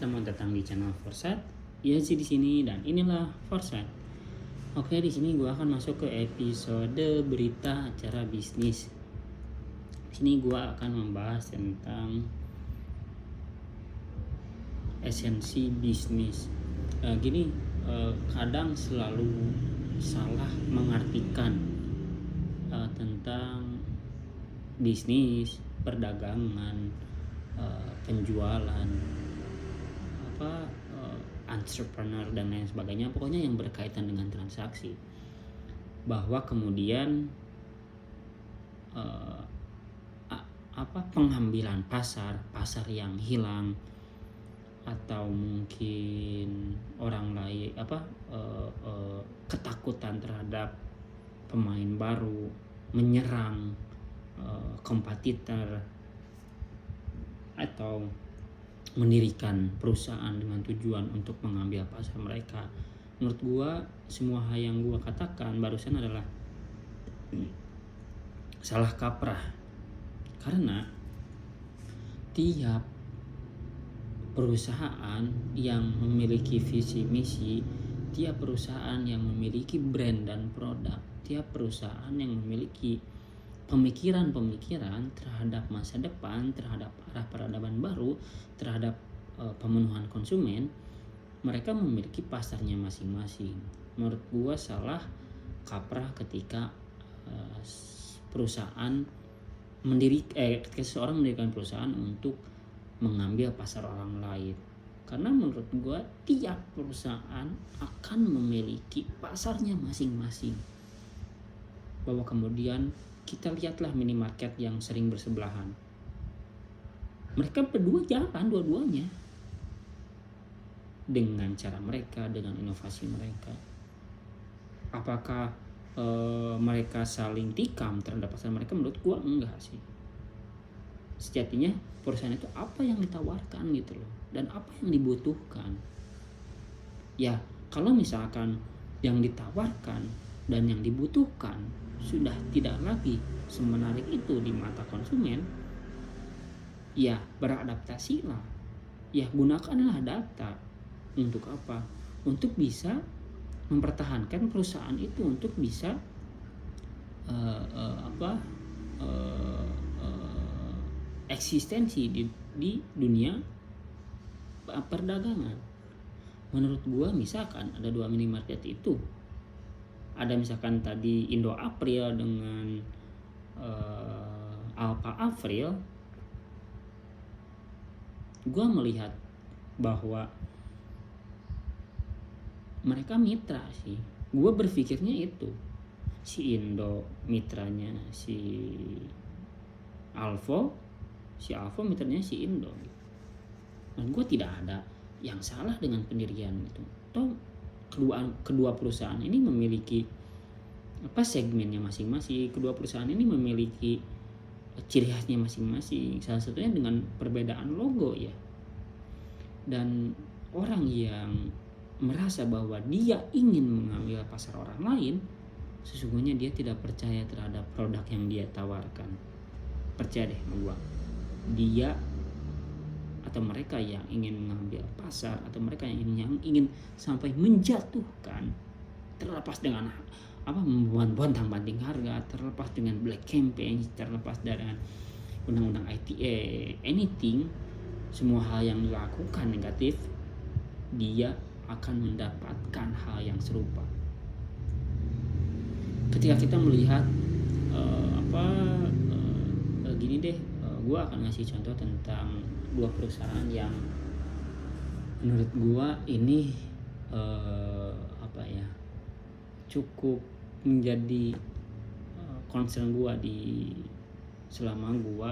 Selamat datang di channel Foresight. Ya sih di sini dan inilah Foresight. Oke, di sini gua akan masuk ke episode berita acara bisnis. Di sini gua akan membahas tentang esensi bisnis. Kadang selalu salah mengartikan tentang bisnis, perdagangan, penjualan, entrepreneur dan lain sebagainya, pokoknya yang berkaitan dengan transaksi, bahwa kemudian pengambilan pasar yang hilang, atau mungkin orang lain ketakutan terhadap pemain baru menyerang kompetitor, atau mendirikan perusahaan dengan tujuan untuk mengambil pasar mereka. Menurut gua semua hal yang gua katakan barusan adalah salah kaprah, karena tiap perusahaan yang memiliki visi misi, tiap perusahaan yang memiliki brand dan produk, tiap perusahaan yang memiliki pemikiran terhadap masa depan, terhadap arah peradaban baru, terhadap pemenuhan konsumen, mereka memiliki pasarnya masing-masing. Menurut gua salah kaprah ketika ketika seseorang mendirikan perusahaan untuk mengambil pasar orang lain. Karena menurut gua tiap perusahaan akan memiliki pasarnya masing-masing. Bahwa kemudian kita lihatlah minimarket yang sering bersebelahan. Mereka berdua jalan dua-duanya dengan cara mereka, dengan inovasi mereka. Apakah mereka saling tikam terhadap pasar mereka? Menurut gua enggak sih. Sejatinya perusahaan itu apa yang ditawarkan gitu loh, dan apa yang dibutuhkan. Ya, kalau misalkan yang ditawarkan dan yang dibutuhkan sudah tidak lagi semenarik itu di mata konsumen, ya beradaptasilah. Ya gunakanlah data. Untuk apa? Untuk bisa mempertahankan perusahaan itu, untuk bisa eksistensi di dunia perdagangan. Menurut gua misalkan ada dua minimarket itu, ada misalkan tadi Indo April dengan Alfa April, gua melihat bahwa mereka mitra sih. Gua berpikirnya itu, si Indo mitranya si Alfa mitranya si Indo. Dan gue tidak ada yang salah dengan pendirian itu. Toh kedua perusahaan ini memiliki segmennya masing-masing. Kedua perusahaan ini memiliki ciri khasnya masing-masing. Salah satunya dengan perbedaan logo ya. Dan orang yang merasa bahwa dia ingin mengambil pasar orang lain, sesungguhnya dia tidak percaya terhadap produk yang dia tawarkan. Percaya deh sama gua, dia atau mereka yang ingin mengambil pasar, atau mereka yang ingin sampai menjatuhkan, terlepas dengan membantang-banting harga, terlepas dengan black campaign, terlepas dengan undang-undang ITE, anything, semua hal yang dilakukan negatif, dia akan mendapatkan hal yang serupa. Ketika kita melihat gini deh, gue akan ngasih contoh tentang dua perusahaan yang menurut gue ini cukup menjadi concern gue selama gue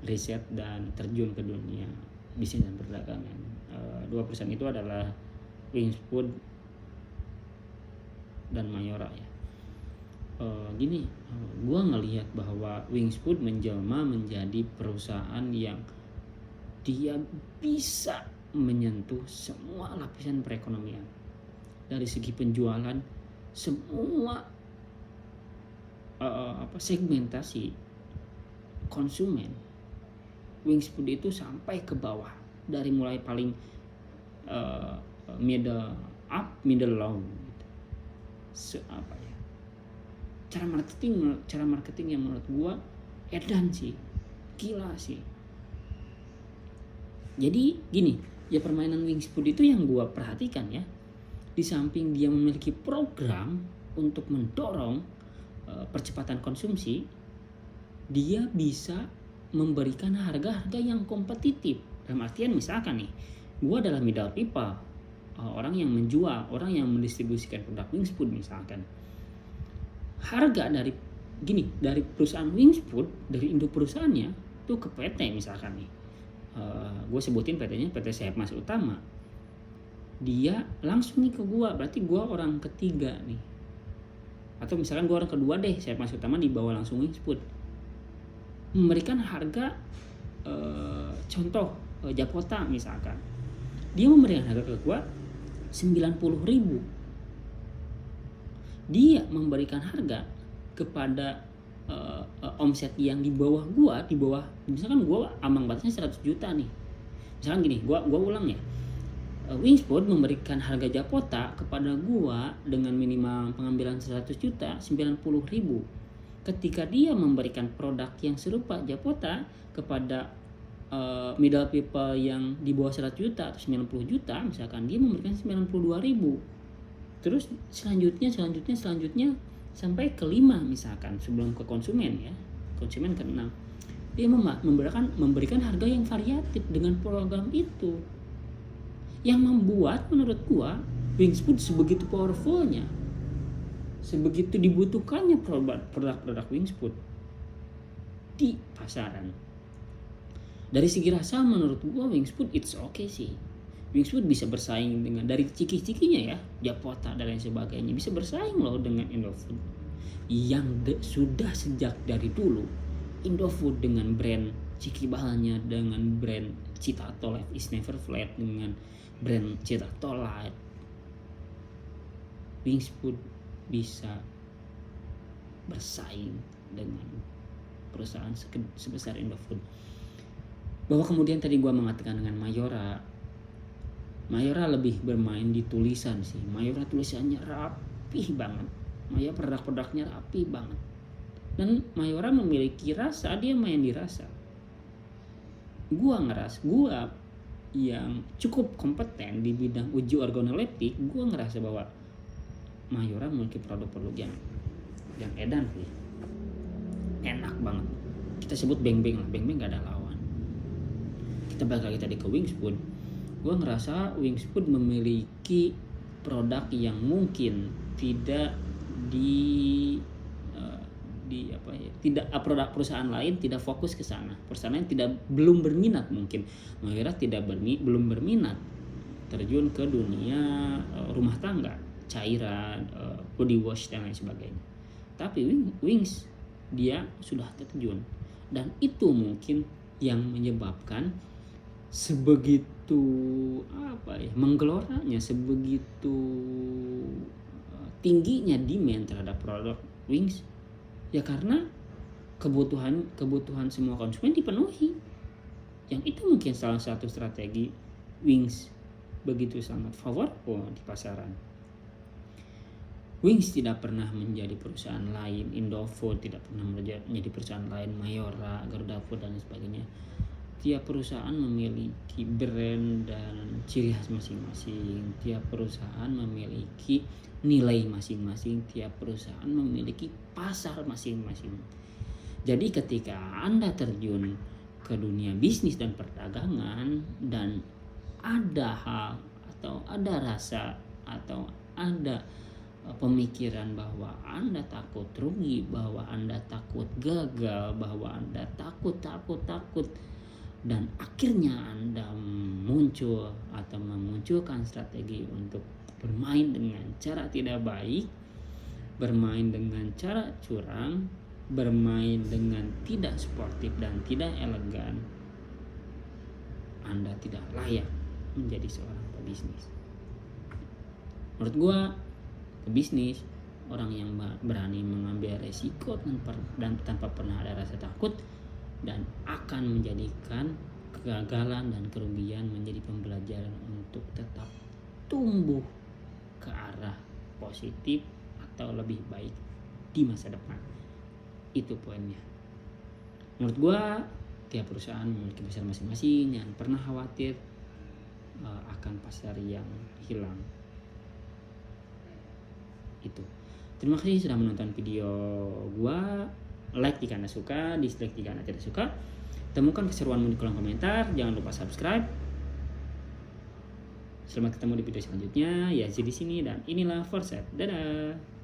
riset dan terjun ke dunia bisnis dan perdagangan. Dua perusahaan itu adalah Wings Food dan Mayora ya. Gue ngelihat bahwa Wings Food menjelma menjadi perusahaan yang dia bisa menyentuh semua lapisan perekonomian. Dari segi penjualan, semua segmentasi konsumen Wings Food itu sampai ke bawah, dari mulai paling middle up, middle low gitu. Apa ya? Cara marketing yang menurut gua edan sih. Gila sih. Jadi gini, ya permainan Wingsfood itu yang gua perhatikan ya. Di samping dia memiliki program untuk mendorong percepatan konsumsi, dia bisa memberikan harga-harga yang kompetitif. Dalam artian misalkan nih, gue adalah middle people, orang yang menjual, orang yang mendistribusikan produk Wingsfood misalkan. Harga dari perusahaan Wingsfood, dari induk perusahaannya tuh ke PT misalkan nih, gue sebutin PT-nya PT Sehat Mas Utama, dia langsung nih ke gue, berarti gue orang ketiga nih, atau misalkan gue orang kedua deh, Sehat Mas Utama di bawah langsung Wingsfood, memberikan harga contoh Japota misalkan, dia memberikan harga ke gue 90.000. Dia memberikan harga kepada omset yang di bawah gua, misalkan gua ambang batasnya 100 juta nih. Misalkan gini, gua ulang ya. Wingsfood memberikan harga Japota kepada gua dengan minimal pengambilan 100 juta, 90.000. Ketika dia memberikan produk yang serupa Japota kepada middle people yang di bawah 100 juta atau 90 juta, misalkan dia memberikan 92.000. Terus selanjutnya sampai ke 5 misalkan, sebelum ke konsumen ya, konsumen ke 6, dia memberikan harga yang variatif dengan program itu, yang membuat menurut gua Wingsfood sebegitu powerfulnya, sebegitu dibutuhkannya produk Wingsfood di pasaran. Dari segi rasa menurut gua Wingsfood it's okay sih. Wingsfood bisa bersaing dengan dari ciki-cikinya ya, Japota dan lain sebagainya, bisa bersaing loh dengan Indofood yang sudah sejak dari dulu. Indofood dengan brand Ciki Bahalnya, dengan brand Citato Life is Never Flat, dengan brand Citato Light, Wingsfood bisa bersaing dengan perusahaan sebesar Indofood. Bahwa kemudian tadi gua mengatakan dengan Mayora lebih bermain di tulisan sih. Mayora tulisannya rapih banget. Mayora produk-produknya rapih banget. Dan Mayora memiliki rasa, dia main di rasa. Gua yang cukup kompeten di bidang uji organoleptik, gua ngerasa bahwa Mayora memiliki produk-produk yang edan sih. Enak banget. Kita sebut beng-beng lah, beng-beng gak ada lawan. Kita balik lagi tadi ke Wingsfood. Gue ngerasa Wingsfood memiliki produk yang mungkin tidak produk perusahaan lain tidak fokus ke sana. Perusahaan lain belum berminat mungkin. Mayora belum berminat terjun ke dunia rumah tangga, cairan, body wash dan lain sebagainya. Tapi Wings dia sudah terjun, dan itu mungkin yang menyebabkan sebegitu menggeloranya, sebegitu tingginya demand terhadap produk Wings ya, karena kebutuhan semua konsumen dipenuhi. Yang itu mungkin salah satu strategi Wings begitu sangat powerful di pasaran. Wings tidak pernah menjadi perusahaan lain, Indofood tidak pernah menjadi perusahaan lain, Mayora, Garuda Food dan sebagainya. Tiap perusahaan memiliki brand dan ciri khas masing-masing. Tiap perusahaan memiliki nilai masing-masing. Tiap perusahaan memiliki pasar masing-masing. Jadi ketika Anda terjun ke dunia bisnis dan perdagangan, dan ada hal atau ada rasa atau ada pemikiran bahwa Anda takut rugi, bahwa Anda takut gagal, bahwa Anda takut, dan akhirnya Anda muncul atau memunculkan strategi untuk bermain dengan cara tidak baik, bermain dengan cara curang, bermain dengan tidak sportif dan tidak elegan, Anda tidak layak menjadi seorang pebisnis. Menurut gua, pebisnis orang yang berani mengambil resiko tanpa pernah ada rasa takut, dan akan menjadikan kegagalan dan kerugian menjadi pembelajaran untuk tetap tumbuh ke arah positif atau lebih baik di masa depan. Itu poinnya. Menurut gua tiap perusahaan memiliki pasar masing-masing, jangan pernah khawatir akan pasar yang hilang. Itu. Terima kasih sudah menonton video gua. Like jika Anda suka, dislike jika Anda tidak suka. Temukan keseruanmu di kolom komentar. Jangan lupa subscribe. Selamat ketemu di video selanjutnya. Ya, di sini dan inilah Forset. Dadah.